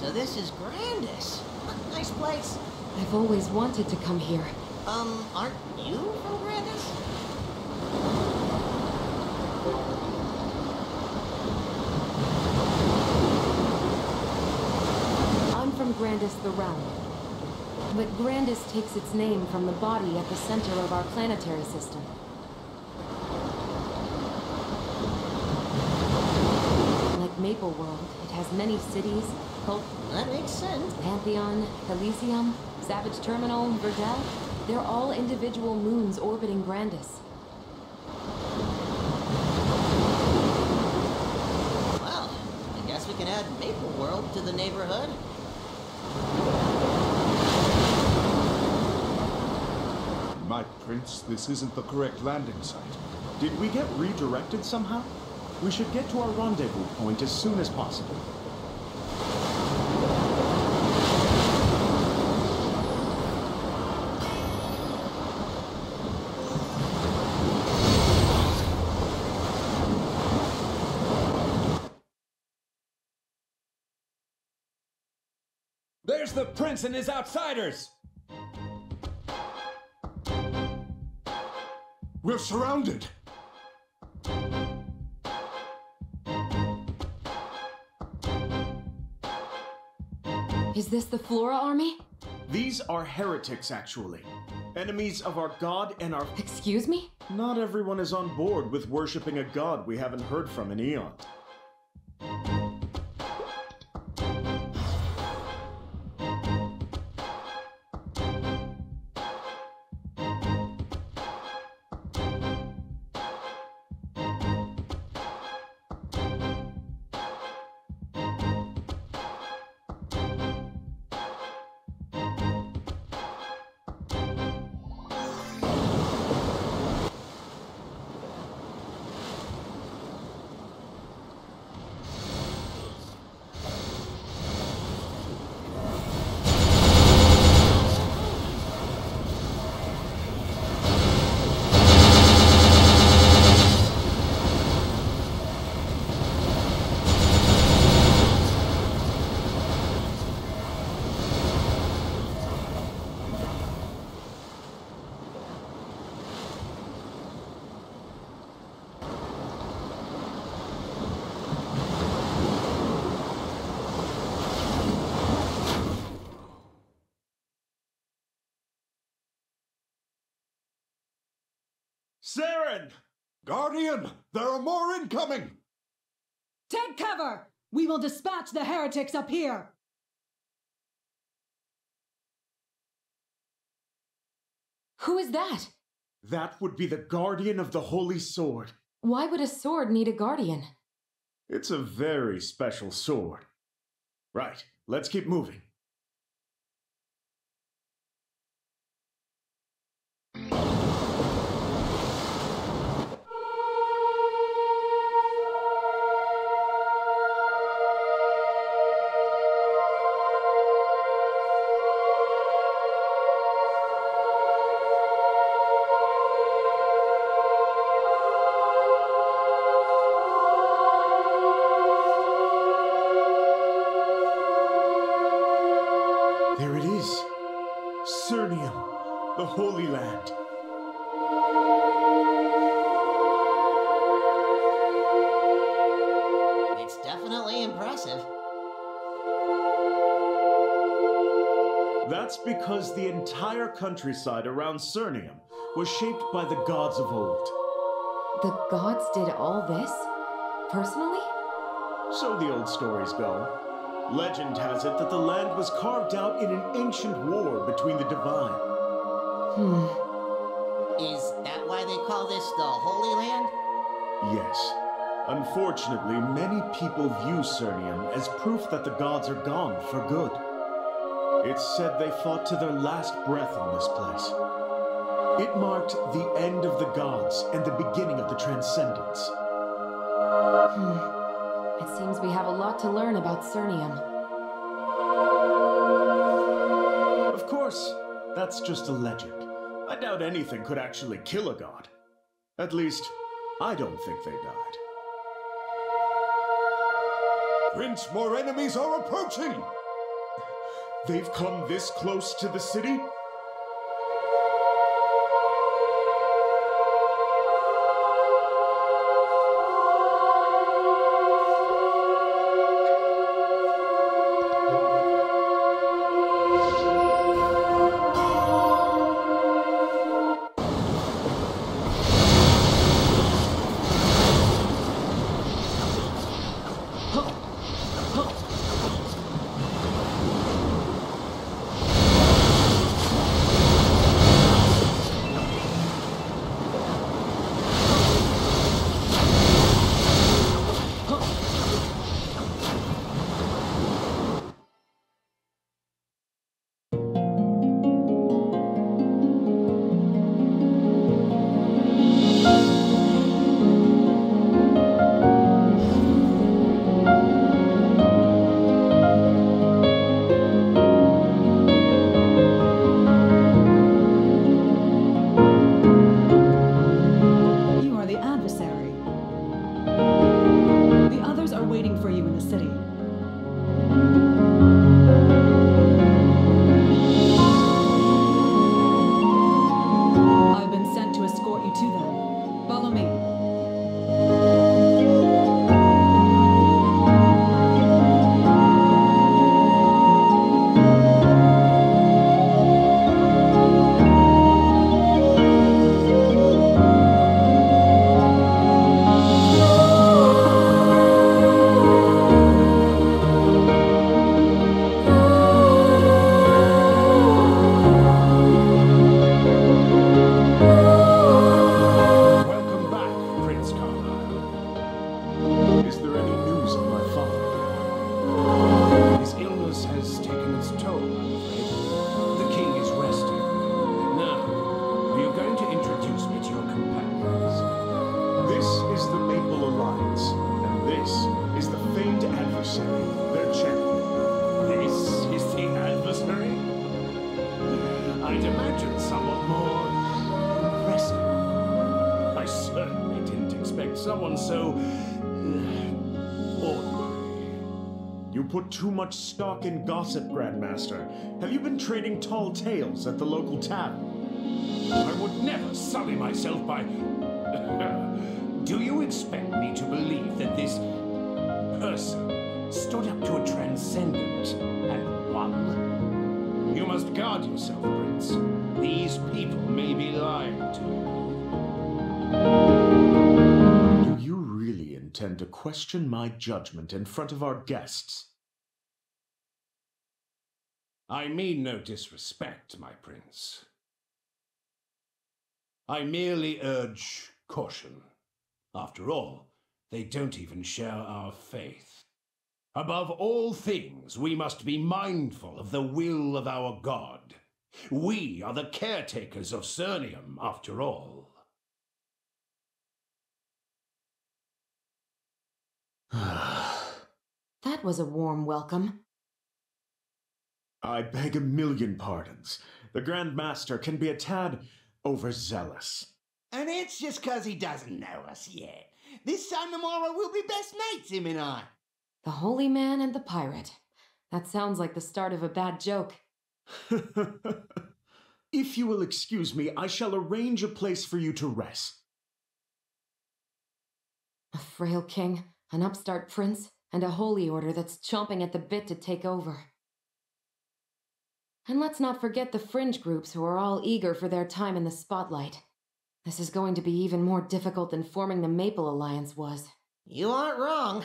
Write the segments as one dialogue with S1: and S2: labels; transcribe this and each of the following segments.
S1: So this is Grandis. Nice place.
S2: I've always wanted to come here.
S1: Aren't you from Grandis?
S2: I'm from Grandis the Realm. But Grandis takes its name from the body at the center of our planetary system. Like Maple World, it has many cities, cult...
S1: That makes sense.
S2: Pantheon, Elysium, Savage Terminal, Verdel. They're all individual moons orbiting Grandis.
S1: Well, I guess we can add Maple World to the neighborhood.
S3: My prince, this isn't the correct landing site. Did we get redirected somehow? We should get to our rendezvous point as soon as possible.
S4: There's the prince and his outsiders!
S3: We're surrounded!
S2: Is this the Flora army?
S3: These are heretics, actually. Enemies of our god and our...
S2: Excuse me?
S3: Not everyone is on board with worshipping a god we haven't heard from in eons. Seren! Guardian! There are more incoming!
S5: Take cover! We will dispatch the heretics up here!
S2: Who is that?
S3: That would be the Guardian of the Holy Sword.
S2: Why would a sword need a guardian?
S3: It's a very special sword. Right, let's keep moving. There it is. Cernium, the Holy Land.
S1: It's definitely impressive.
S3: That's because the entire countryside around Cernium was shaped by the gods of old.
S2: The gods did all this? Personally?
S3: So the old stories go. Legend has it that the land was carved out in an ancient war between the divine.
S1: Is that why they call this the Holy Land?
S3: Yes. Unfortunately, many people view Cernium as proof that the gods are gone for good. It's said they fought to their last breath in this place. It marked the end of the gods and the beginning of the Transcendence.
S2: It seems we have a lot to learn about Cernium.
S3: Of course, that's just a legend. I doubt anything could actually kill a god. At least, I don't think they died.
S4: Prince, more enemies are approaching!
S3: They've come this close to the city?
S4: Someone so... ordinary.
S3: You put too much stock in gossip, Grandmaster. Have you been trading tall tales at the local tavern?
S4: I would never sully myself by... Do you expect me to believe that this person stood up to a transcendent and won? You must guard yourself, Prince. These people may be lying to you.
S3: Intend to question my judgment in front of our guests.
S4: I mean no disrespect, my prince. I merely urge caution. After all, they don't even share our faith. Above all things, we must be mindful of the will of our god. We are the caretakers of Cernium, after all.
S2: That was a warm welcome.
S3: I beg a million pardons. The Grand Master can be a tad overzealous.
S6: And it's just 'cause he doesn't know us yet. This time tomorrow we'll be best mates, him and I.
S2: The holy man and the pirate. That sounds like the start of a bad joke.
S3: If you will excuse me, I shall arrange a place for you to rest.
S2: A frail king, an upstart prince, and a holy order that's chomping at the bit to take over. And let's not forget the fringe groups who are all eager for their time in the spotlight. This is going to be even more difficult than forming the Maple Alliance was.
S1: You aren't wrong.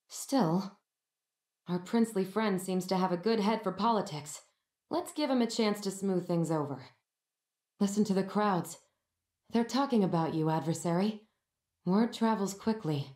S2: Still, our princely friend seems to have a good head for politics. Let's give him a chance to smooth things over. Listen to the crowds. They're talking about you, adversary. Word travels quickly.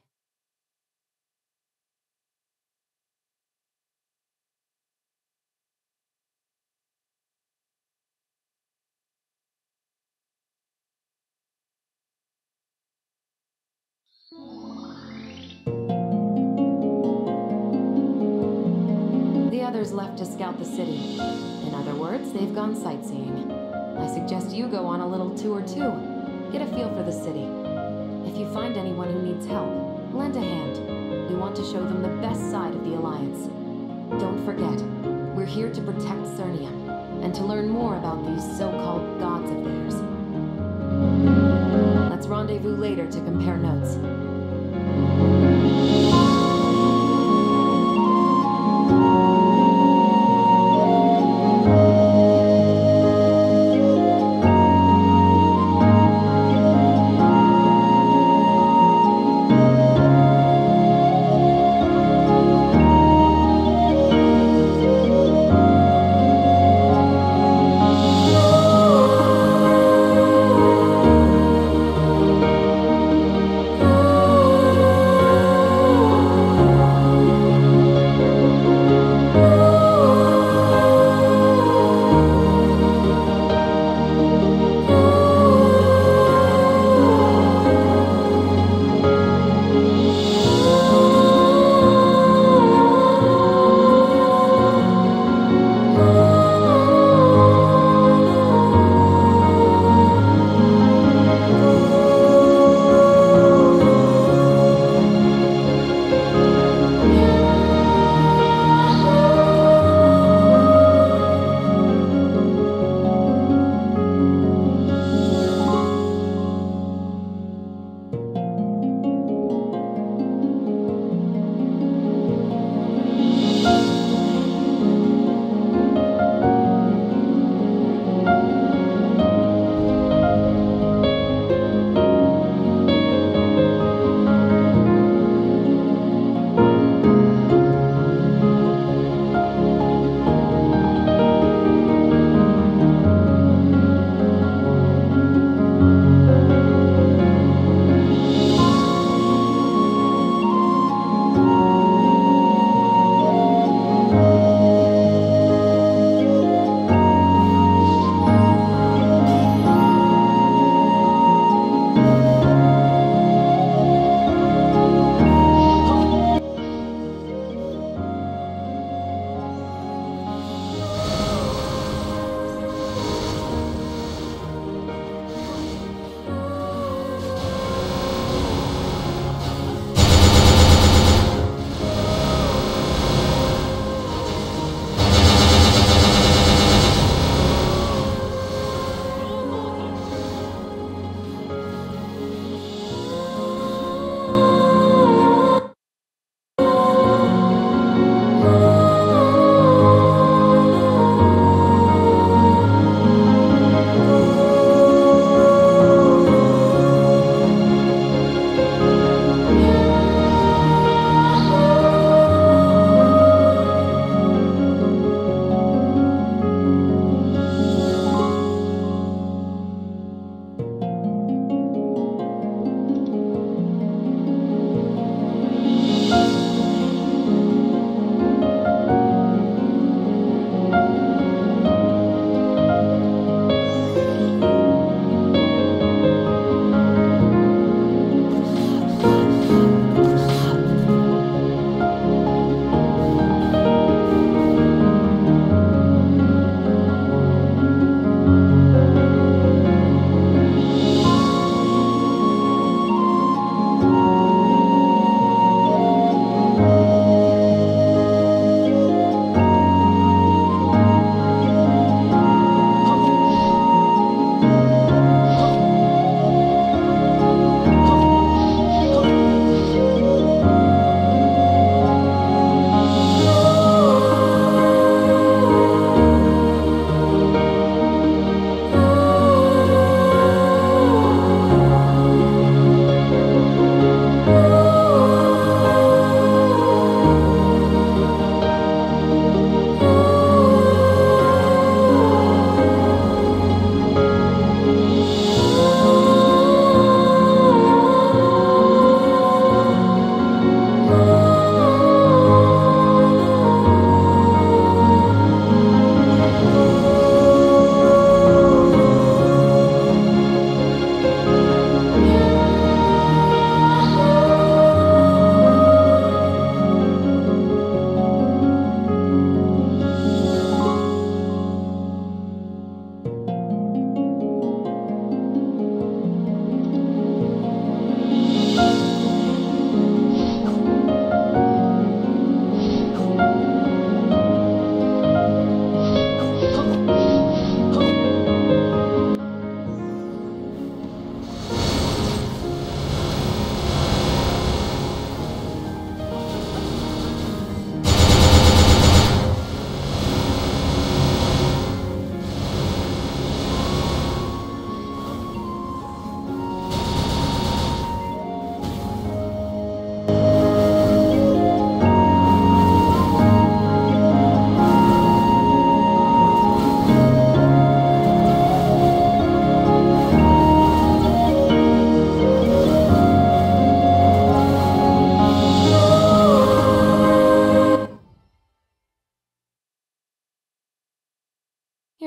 S2: The others left to scout the city. In other words, they've gone sightseeing. I suggest you go on a little tour too. Get a feel for the city. If you find anyone who needs help, lend a hand. We want to show them the best side of the Alliance. Don't forget, we're here to protect Cernium, and to learn more about these so-called gods of theirs. Let's rendezvous later to compare notes.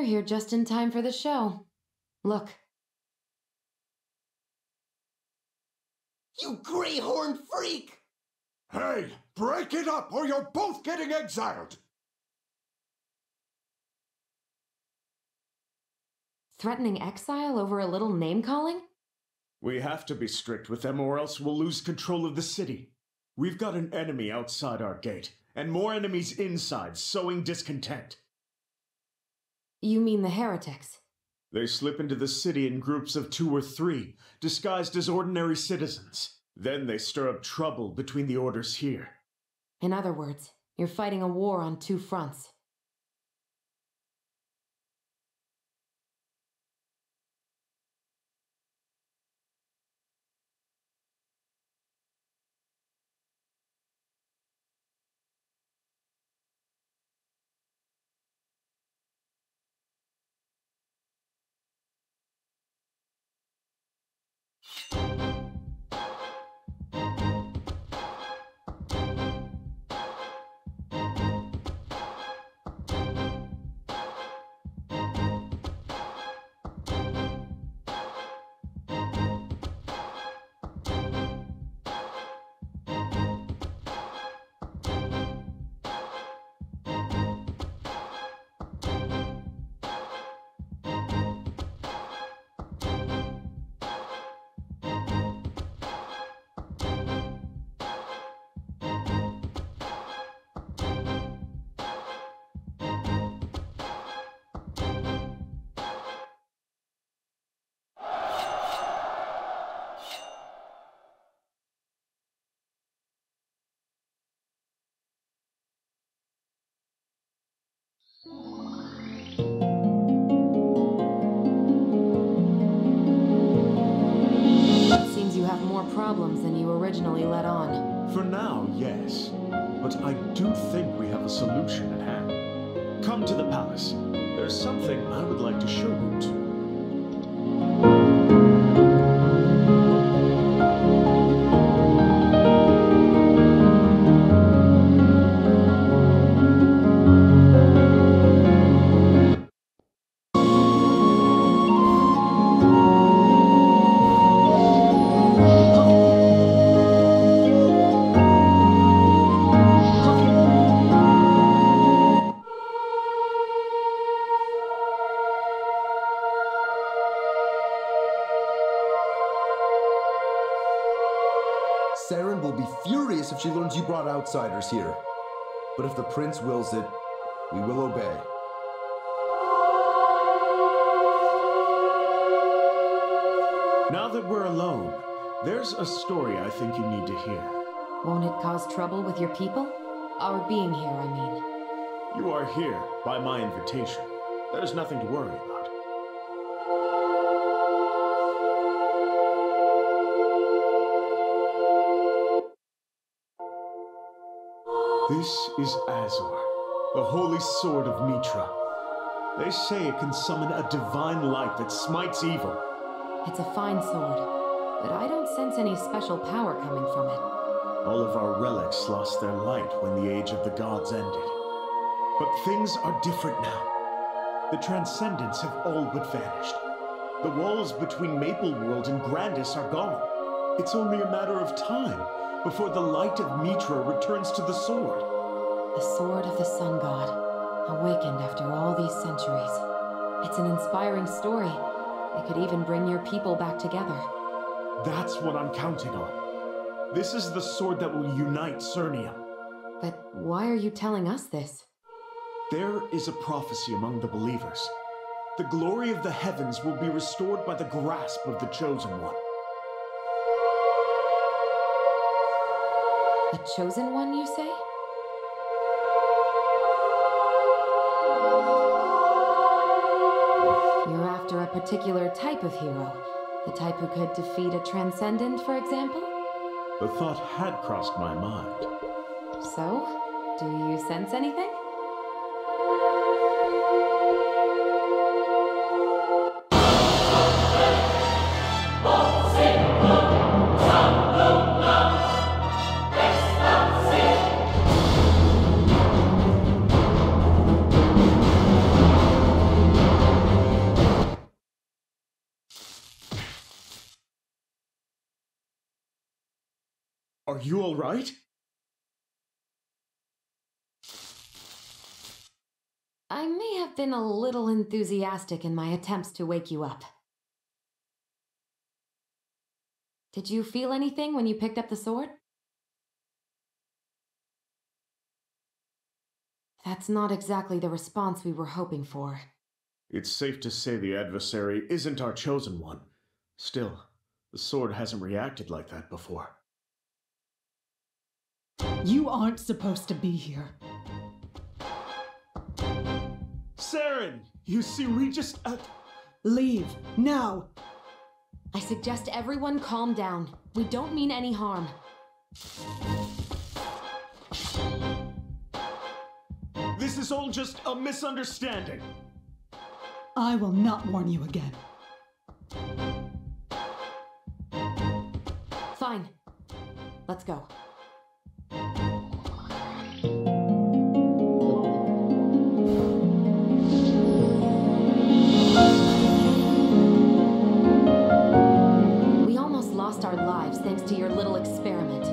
S2: here just in time for the show. Look.
S6: You greyhorn freak!
S7: Hey, break it up or you're both getting exiled!
S2: Threatening exile over a little name-calling?
S3: We have to be strict with them or else we'll lose control of the city. We've got an enemy outside our gate, and more enemies inside, sowing discontent.
S2: You mean the heretics?
S3: They slip into the city in groups of 2 or 3, disguised as ordinary citizens. Then they stir up trouble between the orders here.
S2: In other words, you're fighting a war on 2 fronts. It seems you have more problems than you originally let on.
S3: For now, yes. But I do think we have a solution at hand. Come to the palace. There's something I would like to show you to.
S8: Seren will be furious if she learns you brought outsiders here. But if the prince wills it, we will obey.
S3: Now that we're alone, there's a story I think you need to hear.
S2: Won't it cause trouble with your people? Our being here, I mean.
S3: You are here by my invitation. There's nothing to worry about. This is Azor, the holy sword of Mitra. They say it can summon a divine light that smites evil.
S2: It's a fine sword, but I don't sense any special power coming from it.
S3: All of our relics lost their light when the age of the gods ended. But things are different now. The Transcendents have all but vanished. The walls between Maple World and Grandis are gone. It's only a matter of time before the light of Mitra returns to the sword.
S2: The sword of the sun god, awakened after all these centuries. It's an inspiring story. It could even bring your people back together.
S3: That's what I'm counting on. This is the sword that will unite Cernium.
S2: But why are you telling us this?
S3: There is a prophecy among the believers. The glory of the heavens will be restored by the grasp of the Chosen One.
S2: The Chosen One, you say? You're after a particular type of hero. The type who could defeat a Transcendent, for example?
S3: The thought had crossed my mind.
S2: So, do you sense anything?
S3: Are you all right?
S2: I may have been a little enthusiastic in my attempts to wake you up. Did you feel anything when you picked up the sword? That's not exactly the response we were hoping for.
S3: It's safe to say the adversary isn't our chosen one. Still, the sword hasn't reacted like that before.
S5: You aren't supposed to be here.
S3: Seren! You see, we just...
S5: Leave, now!
S2: I suggest everyone calm down. We don't mean any harm.
S3: This is all just a misunderstanding.
S5: I will not warn you again.
S2: Fine. Let's go. We almost lost our lives thanks to your little experiment.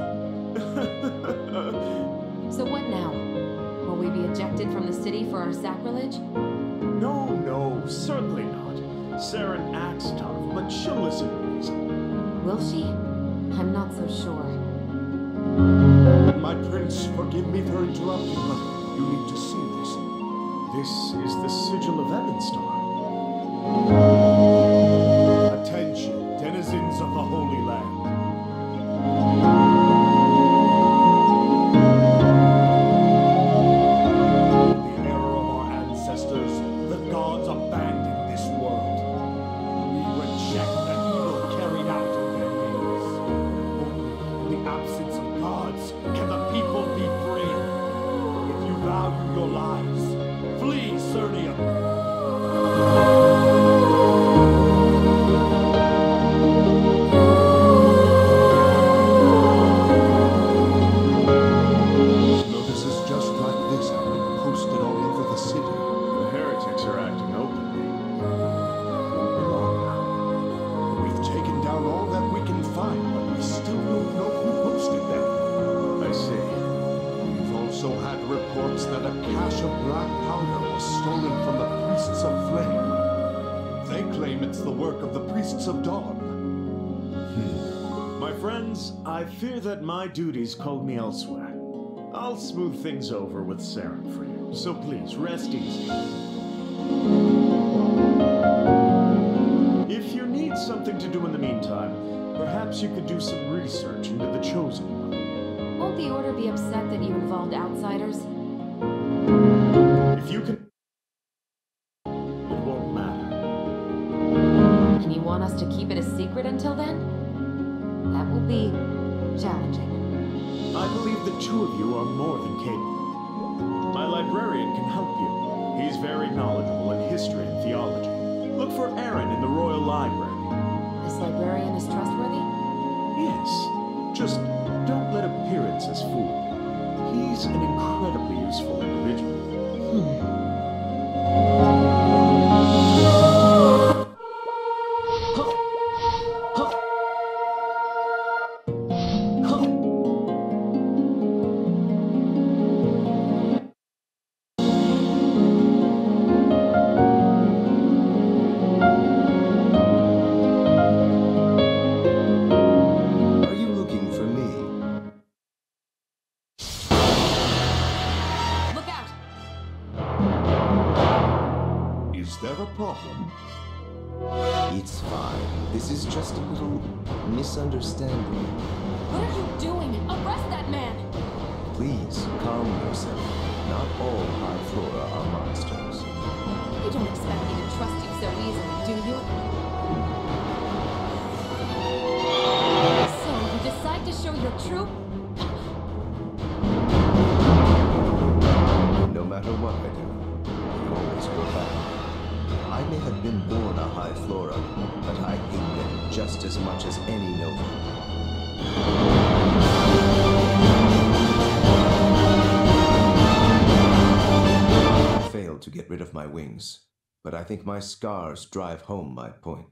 S2: So what now? Will we be ejected from the city for our sacrilege?
S3: No, certainly not. Seren acts tough, but she'll listen to reason.
S2: Will she? I'm not so sure.
S7: My prince, forgive me for interrupting, but you need to see this.
S3: This is the sigil of Ebonstar.
S7: Attention, denizens of the Holy Land. The error of our ancestors, the gods abandoned this world. We reject the evil carried out in their names. Only in the absence of gods can the people be free. If you value your lives, flee Cernium. Notices just like this have been posted all over the city.
S3: The heretics are acting openly.
S7: Won't be long now. We've taken down all that we can find, but we still don't know who posted them.
S3: I see.
S7: We've also had reports that a cache of black powder was stolen from the Priests of Flame. They claim it's the work of the Priests of Dawn.
S3: My friends, I fear that my duties called me elsewhere. I'll smooth things over with Seren for you, so please rest easy. If you need something to do in the meantime, perhaps you could do some research into the Chosen One.
S2: Won't the Order be upset that you involved outsiders?
S3: If you can... It won't matter.
S2: And you want us to keep it a secret until then? That will be challenging.
S3: I believe the two of you are more than capable. My librarian can help you. He's very knowledgeable in history and theology. Look for Aaron in the Royal Library.
S2: This librarian is trustworthy?
S3: Yes, just don't let appearances fool you. He's an incredibly useful individual.
S8: Are you looking for me?
S2: Look out!
S7: Is there a problem?
S8: It's fine. This is just a little misunderstanding.
S2: What are you doing? Arrest that man!
S8: Please, calm yourself. Not all high flora are monsters.
S2: You don't expect me to trust you so easily, do you? So, you decide to show your true...
S8: No matter what I do, we always go back. I may have been born a high flora, but I hate them just as much as any Nova. I failed to get rid of my wings, but I think my scars drive home my point.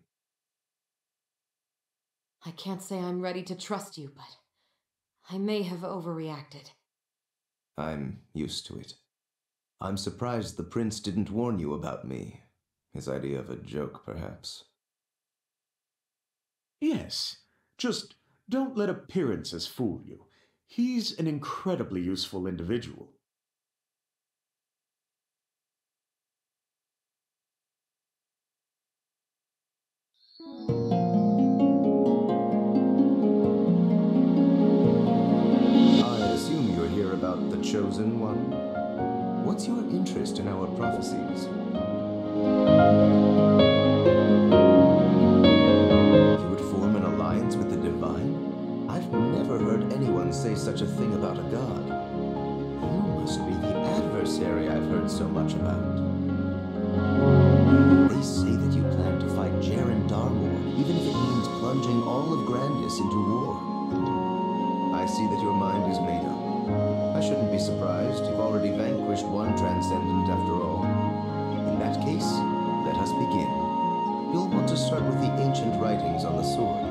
S2: I can't say I'm ready to trust you, but I may have overreacted.
S8: I'm used to it. I'm surprised the prince didn't warn you about me. His idea of a joke, perhaps.
S3: Yes, just don't let appearances fool you. He's an incredibly useful individual.
S8: I assume you're here about the Chosen One? What's your interest in our prophecies? You would form an alliance with the Divine? I've never heard anyone say such a thing about a god. You must be the adversary I've heard so much about. They say that you plan to fight Jaren Darmor, even if it means plunging all of Grandis into war. I see that your mind is made up. I shouldn't be surprised. You've already vanquished one transcendent after all. In that case, let us begin. You'll want to start with the ancient writings on the sword.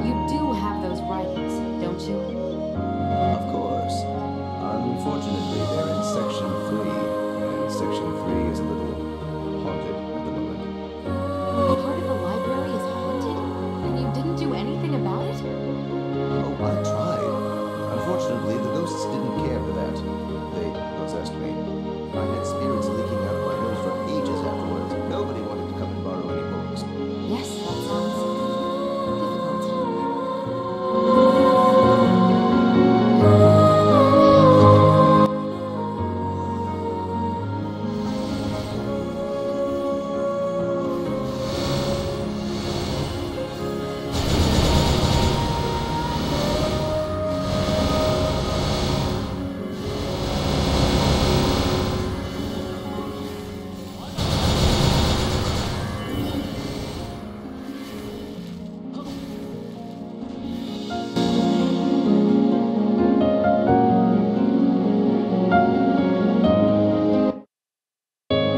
S2: You do have those writings, don't you?
S8: Of course. Unfortunately, they're in Section 3, and Section 3 is a little haunted at the moment.
S2: Part of the library is haunted? And you didn't do anything about it?
S8: Oh, I tried. Unfortunately, the ghosts didn't care for that. They possessed me. I had spirits leaking out of my nose for ages afterwards. Nobody wanted to come and borrow any books.
S2: Yes, that sounds difficult.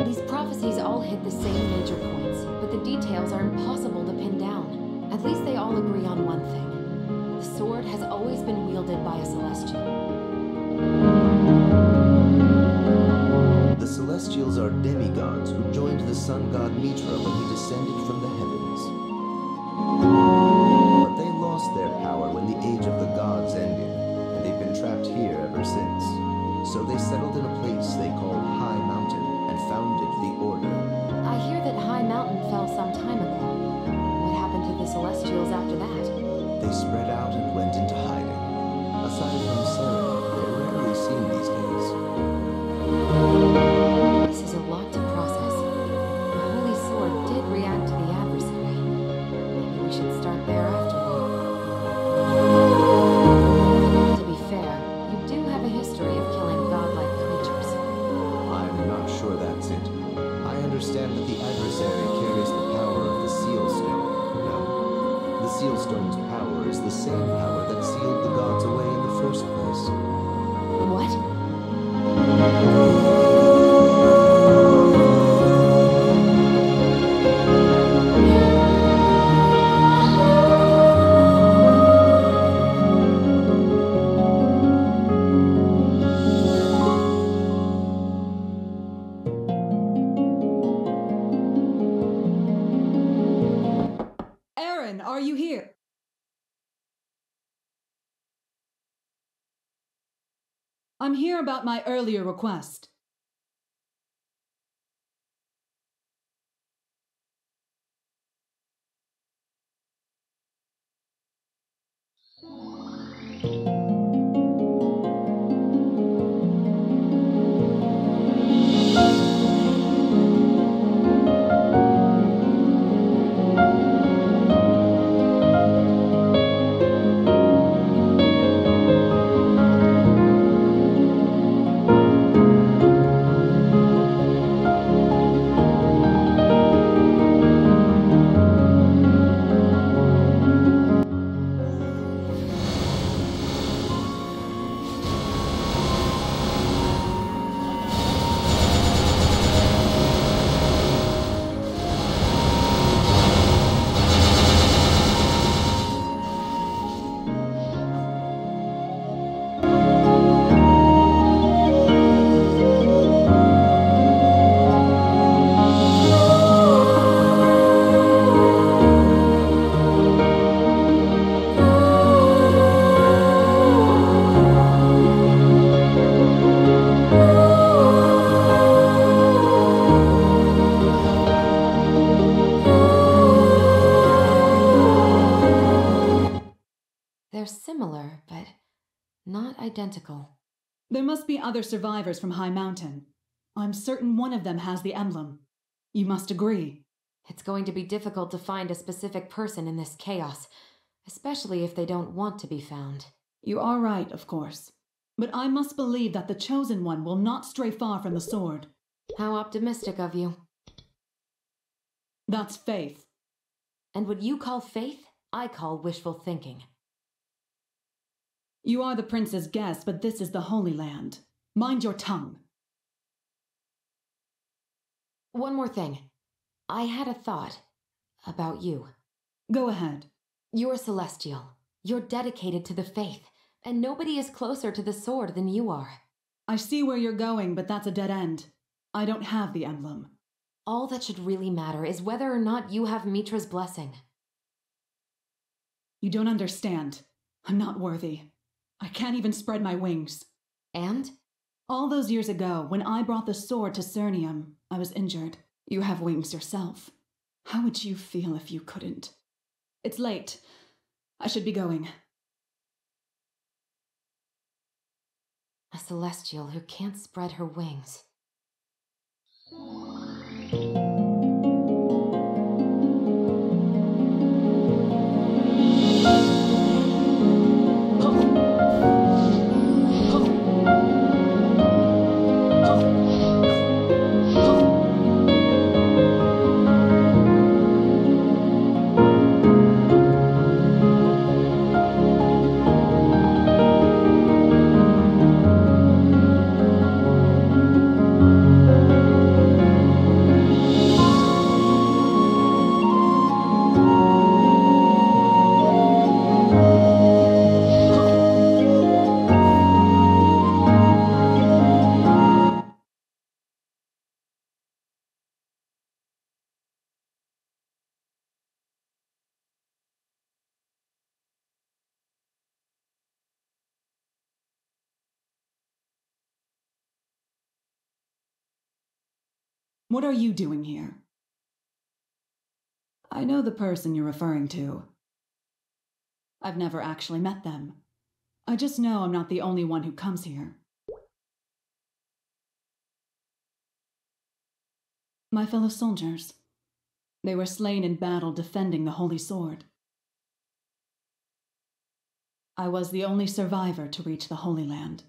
S2: These prophecies all hit the same major points, but the details are impossible to pin down. At least they all agree on one thing. The sword has always been wielded by a Celestial.
S8: The Celestials are demigods who joined the sun god Mitra when he descended from the heavens. But they lost their power when the age of the gods ended, and they've been trapped here ever since. So they settled in a place they called High Mountain and founded the Order.
S2: I hear that High Mountain fell some time ago. What happened to the Celestials after that?
S8: They spread out and went into hiding. Aside from Seren, they're rarely seen these days.
S2: This is a lot to process. The Holy Sword did react to the adversary. Maybe we should start there after all. To be fair, you do have a history of killing godlike creatures.
S8: I'm not sure that's it. I understand that the adversary carries the power of the Seal Stone. No. The Seal Stone's power is the same power that sealed the gods away in the first place.
S2: What?
S5: Eren, are you here? I'm here about my earlier request.
S2: identical.
S5: There must be other survivors from High Mountain. I'm certain one of them has the emblem. You must agree.
S2: It's going to be difficult to find a specific person in this chaos, especially if they don't want to be found.
S5: You are right, of course. But I must believe that the Chosen One will not stray far from the sword.
S2: How optimistic of you.
S5: That's faith.
S2: And what you call faith, I call wishful thinking.
S5: You are the prince's guest, but this is the Holy Land. Mind your tongue.
S2: One more thing. I had a thought about you.
S5: Go ahead.
S2: You're celestial. You're dedicated to the faith, and nobody is closer to the sword than you are.
S5: I see where you're going, but that's a dead end. I don't have the emblem.
S2: All that should really matter is whether or not you have Mitra's blessing.
S5: You don't understand. I'm not worthy. I can't even spread my wings.
S2: And?
S5: All those years ago, when I brought the sword to Cernium, I was injured. You have wings yourself. How would you feel if you couldn't? It's late. I should be going.
S2: A celestial who can't spread her wings.
S5: What are you doing here? I know the person you're referring to. I've never actually met them. I just know I'm not the only one who comes here. My fellow soldiers. They were slain in battle defending the Holy Sword. I was the only survivor to reach the Holy Land.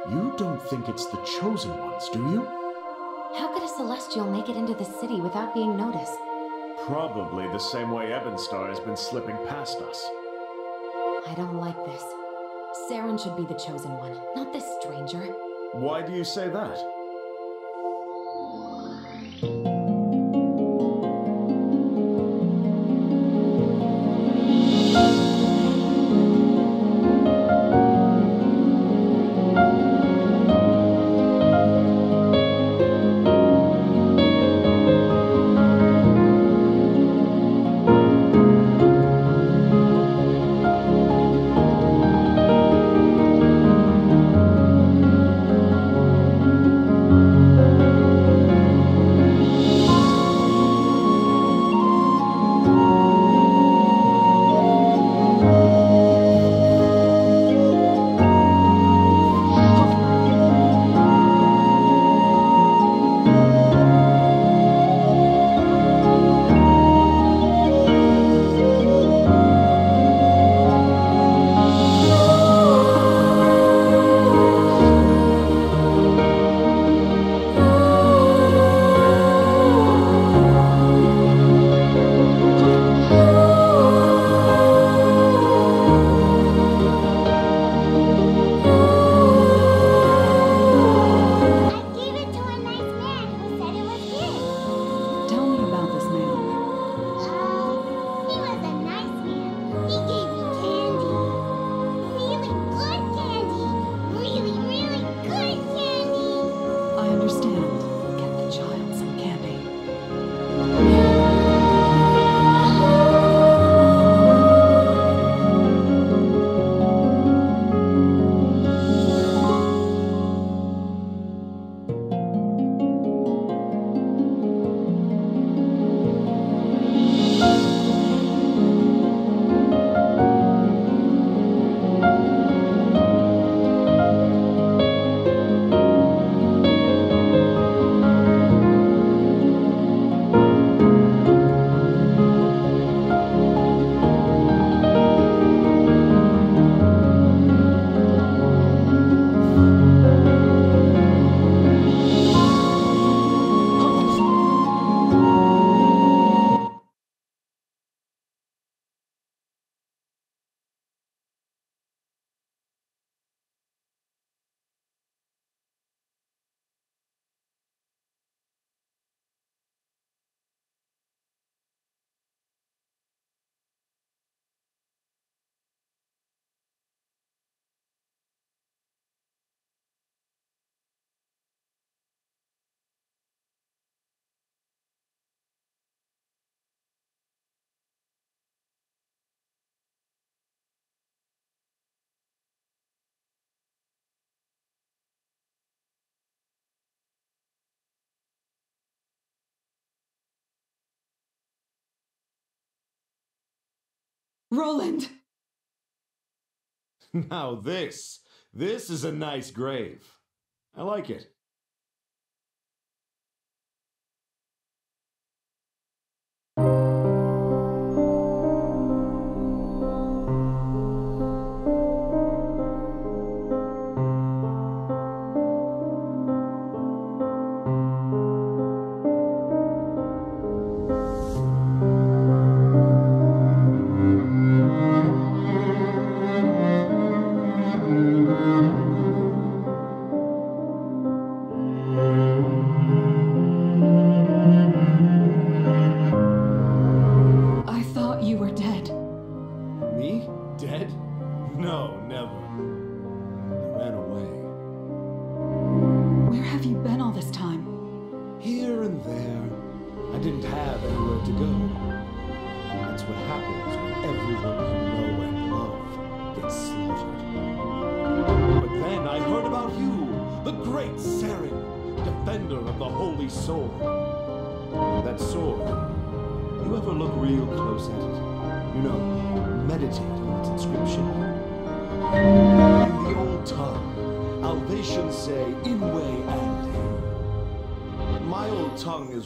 S3: You don't think it's the Chosen Ones, do you?
S2: How could a Celestial make it into the city without being noticed?
S3: Probably the same way Ebonstar has been slipping past us.
S2: I don't like this. Seren should be the Chosen One, not this stranger.
S3: Why do you say that?
S5: Roland!
S3: Now this is a nice grave. I like it.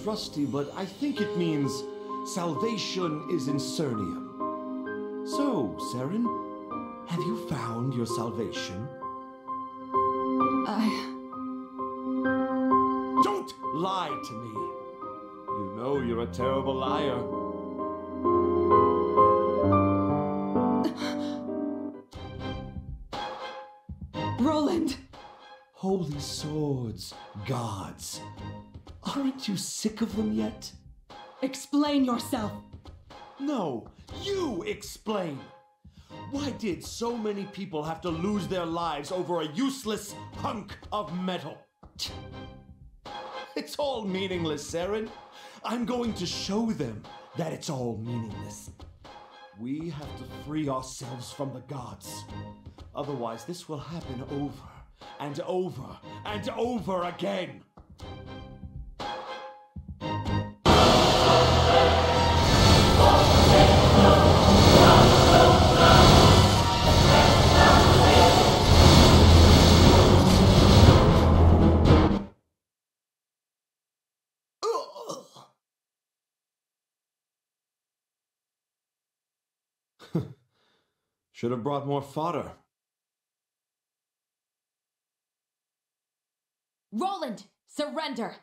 S3: Rusty, but I think it means salvation is in Cernium. So, Seren, have you found your salvation?
S7: Don't lie to me. You know you're a terrible liar.
S5: Roland!
S7: Holy swords, gods. Aren't you sick of them yet?
S5: Explain yourself!
S7: No, you explain. Why did so many people have to lose their lives over a useless hunk of metal? It's all meaningless, Seren. I'm going to show them that it's all meaningless. We have to free ourselves from the gods. Otherwise, this will happen over and over and over again. Should have brought more fodder.
S2: Roland, surrender!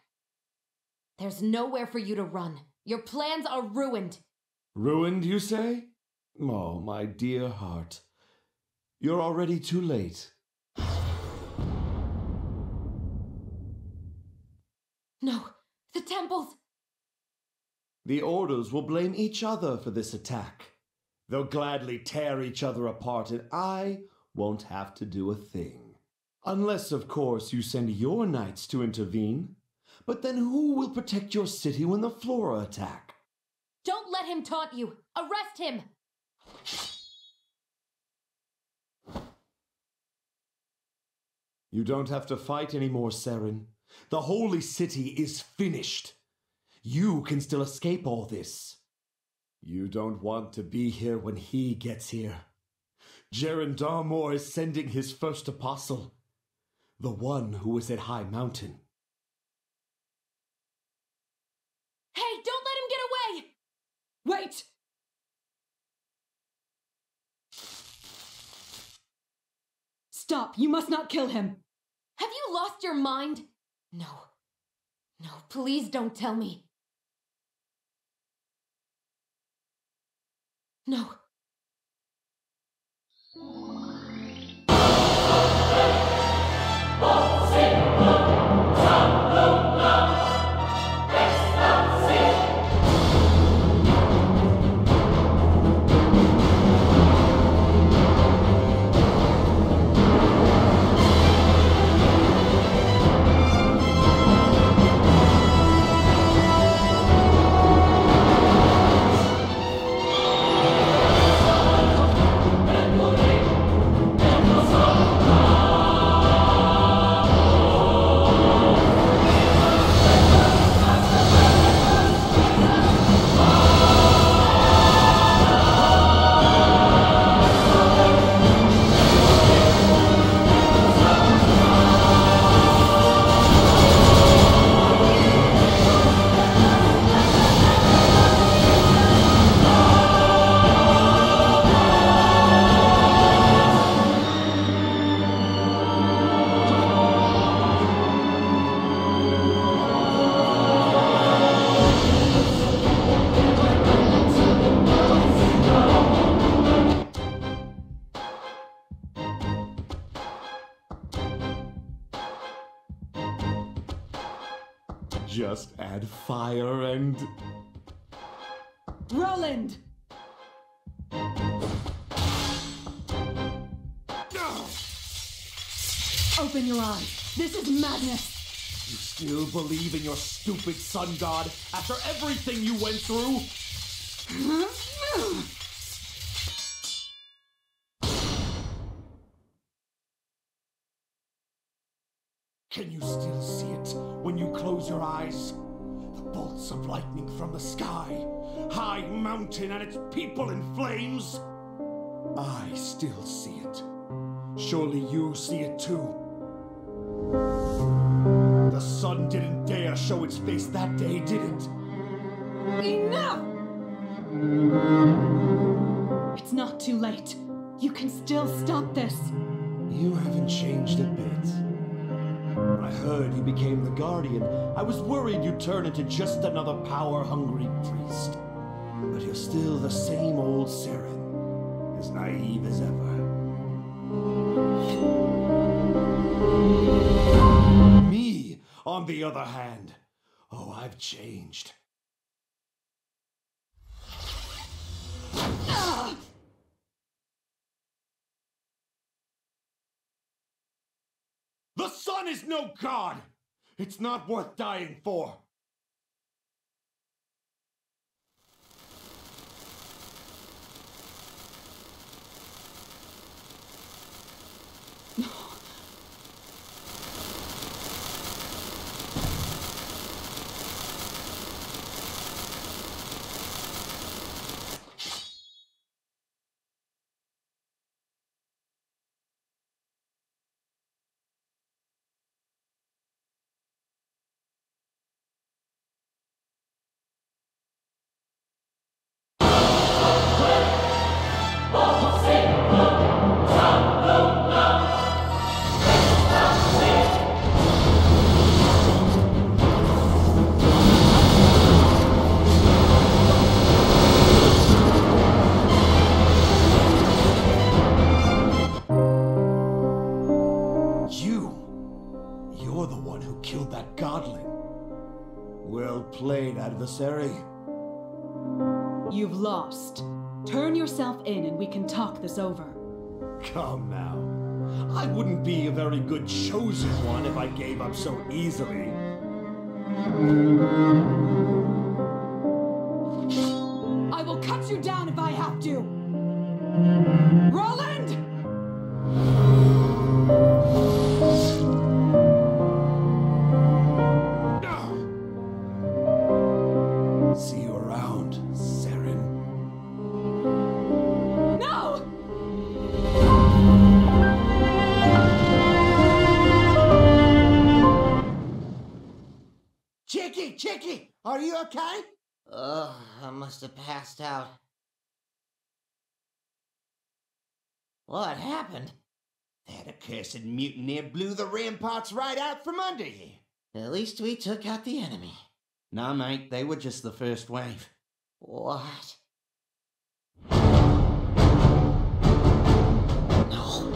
S2: There's nowhere for you to run. Your plans are ruined.
S7: Ruined, you say? Oh, my dear heart. You're already too late.
S2: No, the temples!
S7: The Orders will blame each other for this attack. They'll gladly tear each other apart, and I won't have to do a thing. Unless, of course, you send your knights to intervene. But then who will protect your city when the Flora attack?
S2: Don't let him taunt you! Arrest him!
S7: You don't have to fight anymore, Seren. The Holy City is finished. You can still escape all this. You don't want to be here when he gets here. Jaren Darmor is sending his first apostle. The one who is at High Mountain.
S2: Hey, don't let him get away!
S5: Wait! Stop! You must not kill him!
S2: Have you lost your mind? No. No, please don't tell me. No.
S7: Just add fire and...
S5: Roland! Open your eyes. This is madness.
S7: You still believe in your stupid sun god after everything you went through? Can you still see it when you close your eyes? The bolts of lightning from the sky, High Mountain and its people in flames? I still see it. Surely you see it too. The sun didn't dare show its face that day, did it?
S5: Enough! It's not too late. You can still stop this.
S7: You haven't changed a bit. When I heard you became the Guardian, I was worried you'd turn into just another power-hungry priest. But you're still the same old Seren, as naive as ever. Me, on the other hand, oh, I've changed. The sun is no god! It's not worth dying for. You're the one who killed that godling. Well played, adversary.
S5: You've lost. Turn yourself in and we can talk this over.
S7: Come now. I wouldn't be a very good chosen one if I gave up so easily.
S5: I will cut you down if I have to! Roland!
S7: See you around, Seren.
S5: No!
S6: Chicky, are you okay?
S1: I must have passed out. What happened?
S6: That accursed mutineer blew the ramparts right out from under you.
S1: At least we took out the enemy.
S6: Nah, mate, they were just the first wave.
S1: What? No.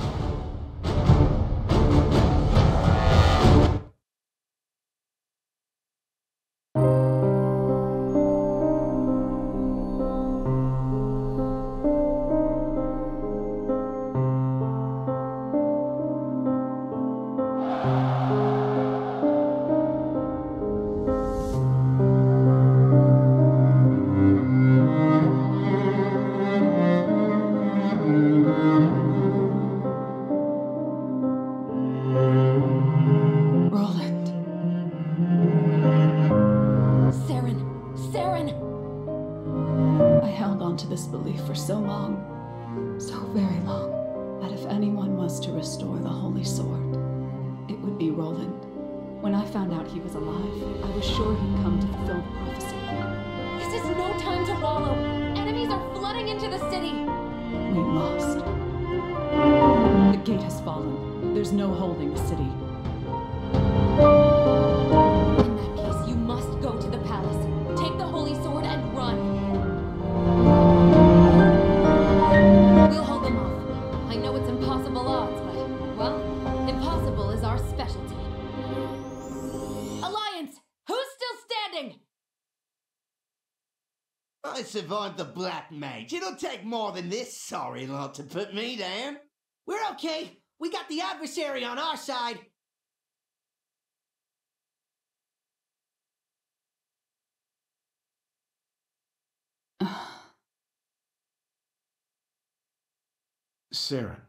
S5: This belief for so long, so very long, that if anyone was to restore the Holy Sword, it would be Roland. When I found out he was alive, I was sure he'd come to fulfill the prophecy.
S2: This is no time to wallow. Enemies are flooding into the city.
S5: We lost. The gate has fallen. There's no holding the city.
S2: In that case, you must go to the palace. Take the Holy Sword and run. We'll hold them off. I know it's impossible odds, but, well, impossible is our specialty. Alliance! Who's still standing?
S6: I survived the Black Mage. It'll take more than this sorry lot to put me down.
S1: We're okay. We got the adversary on our side.
S3: Seren,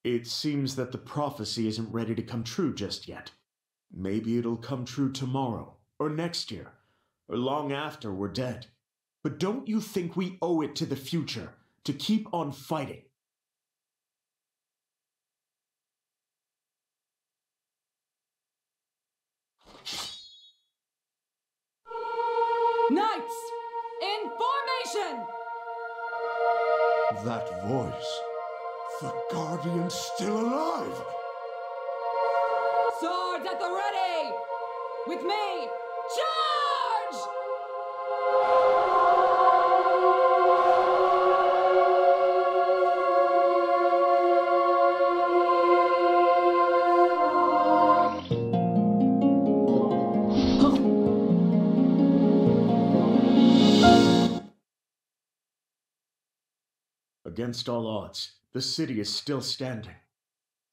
S3: it seems that the prophecy isn't ready to come true just yet. Maybe it'll come true tomorrow, or next year, or long after we're dead. But don't you think we owe it to the future to keep on fighting?
S5: Knights! In formation!
S7: That voice. The Guardian's still alive.
S2: Swords at the ready! With me, charge!
S3: Against all odds, the city is still standing.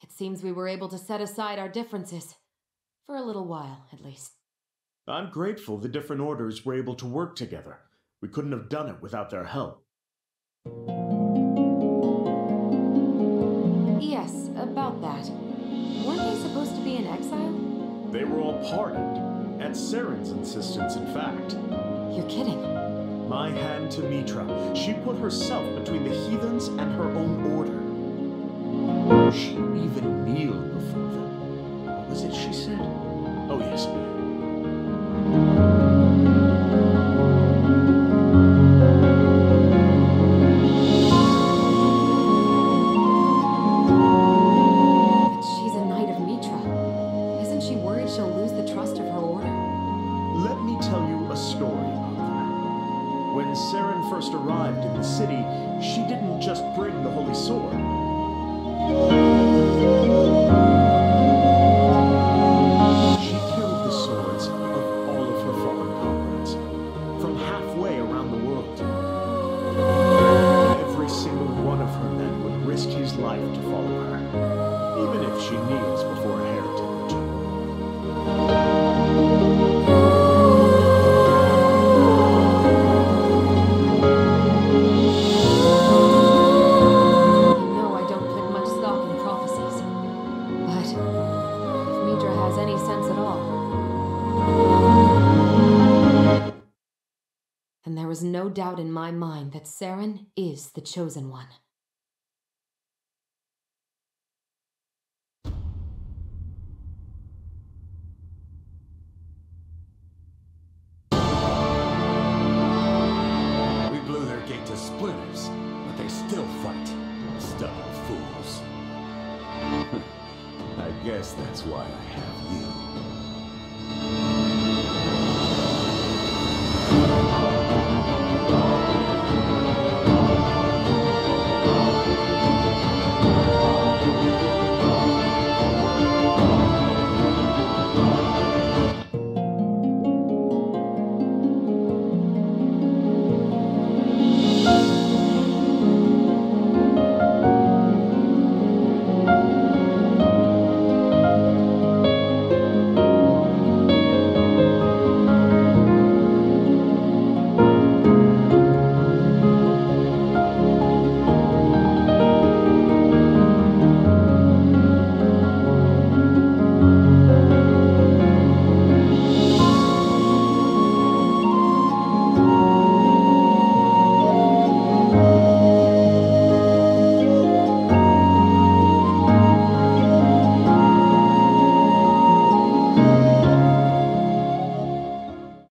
S2: It seems we were able to set aside our differences. For a little while, at least.
S3: I'm grateful the different orders were able to work together. We couldn't have done it without their help.
S2: Yes, about that. Weren't they supposed to be in exile?
S3: They were all pardoned, at Seren's insistence, in fact.
S2: You're kidding.
S3: My hand to Mitra. She put herself between the heathens and her own order. She even kneeled before them. What was it she said? Oh, yes.
S2: She's a knight of Mitra. Isn't she worried she'll lose the trust of her order?
S3: Let me tell you a story about that. When Seren first arrived in the city, she didn't just bring the Holy Sword. She killed the swords of all of her fallen comrades, from halfway around the world. Every single one of her men would risk his life to follow her, even if she kneels before a heretic.
S2: And there is no doubt in my mind that Seren is the chosen one.
S4: We blew their gate to splinters, but they still fight. Stubborn fools. I guess that's why I have you.